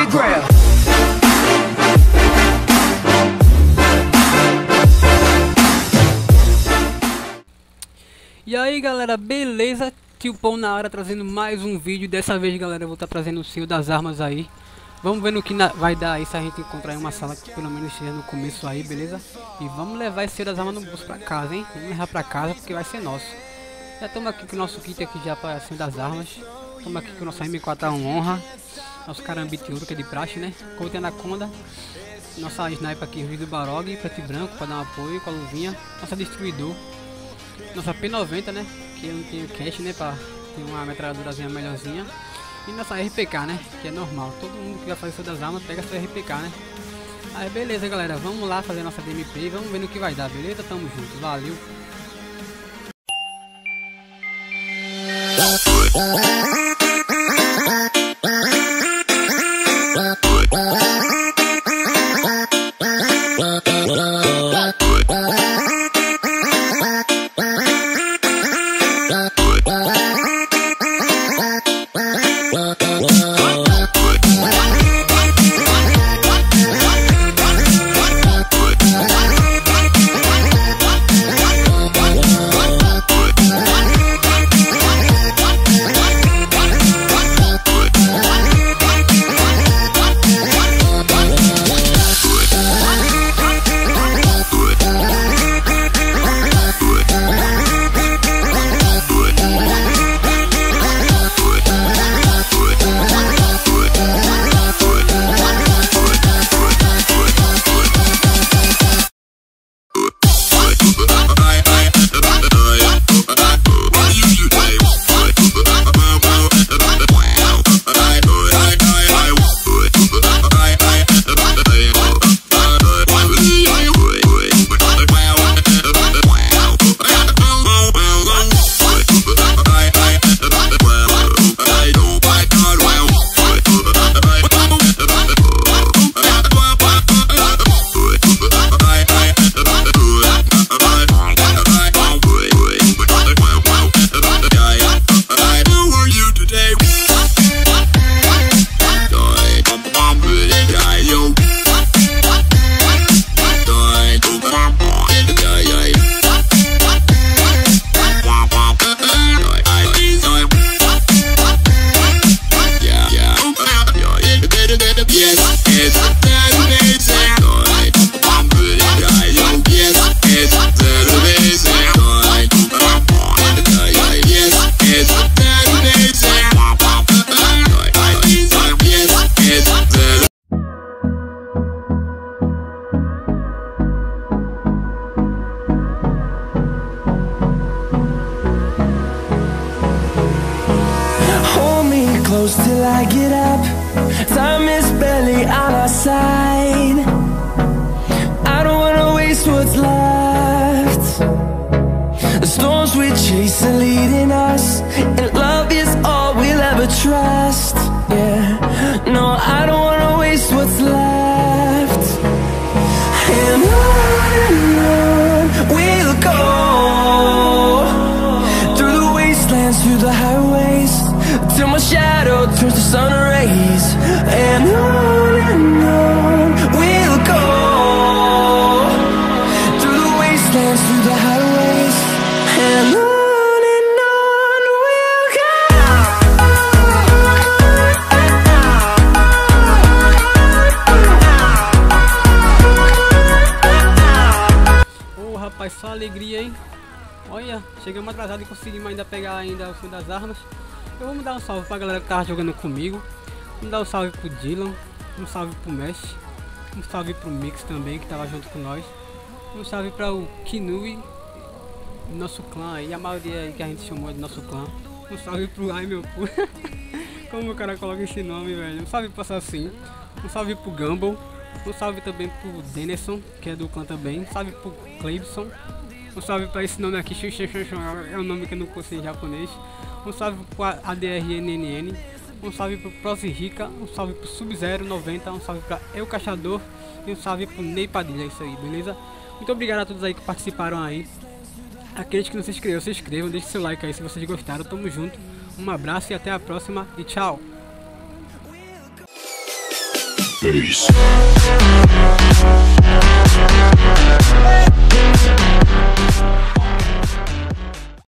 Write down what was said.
grab. E aí galera, beleza? Tio Pão na área trazendo mais um vídeo. Dessa vez galera, eu vou estar trazendo o Senhor das Armas aí. Vamos ver no que vai dar aí, se a gente encontrar em uma sala que pelo menos esteja no começo aí, beleza? E vamos levar esse Senhor das Armas no bolso pra casa, hein? Vamos levar pra casa porque vai ser nosso. Já estamos aqui com o nosso kit aqui já para Senhor das Armas. Estamos aqui com o nosso M4A1 honra. Nosso carambite ouro que é de praxe, né? Colt Anaconda. Nossa sniper aqui, Ruiz do Barog, preto e branco para dar um apoio com a luvinha. Nossa destruidor. Nossa P90, né? Que eu não tenho cash, né? Pra ter uma metralhadorazinha melhorzinha. E nossa RPK, né? Que é normal. Todo mundo que vai fazer Senhor das Armas pega sua RPK, né? Aí beleza, galera. Vamos lá fazer nossa gameplay. Vamos ver no que vai dar, beleza? Tamo junto. Valeu. Till I get up, time is barely on our side. I don't wanna waste what's left. The storms we chase are leading us, and love is all we'll ever trust. Yeah, no, I don't wanna waste what's left. And on we'll go, through the wastelands, through the highways, till my shadow turns to sun rays. And on we'll go, through the wastelands, through the highways. And on we'll go. Ô rapaz, só alegria, hein? Olha, chegamos atrasados e conseguimos ainda pegar ainda o Senhor das Armas. Eu vou dar um salve pra galera que tava jogando comigo. Vamos dar um salve pro Dylan, um salve pro Mesh, um salve pro Mix também, que tava junto com nós. Um salve para o Kinui, nosso clã aí, a maioria aí que a gente chamou de nosso clã. Um salve pro Ai meu cu. Como o cara coloca esse nome, velho. Um salve pro Assassin, um salve pro Gumball, um salve também pro Denison, que é do clã também. Um salve pro Cleibson. Um salve para esse nome aqui, é um nome que eu não consigo em japonês. Um salve para ADRNNN. Um salve pro Prozi Rica. Um salve pro Sub-Zero 90. Um salve para Eu Caçador. E um salve pro Ney Padilha. É isso aí, beleza? Muito obrigado a todos aí que participaram aí. Aqueles que não se inscrevam, deixe seu like aí se vocês gostaram. Tamo junto. Um abraço e até a próxima. E tchau. face.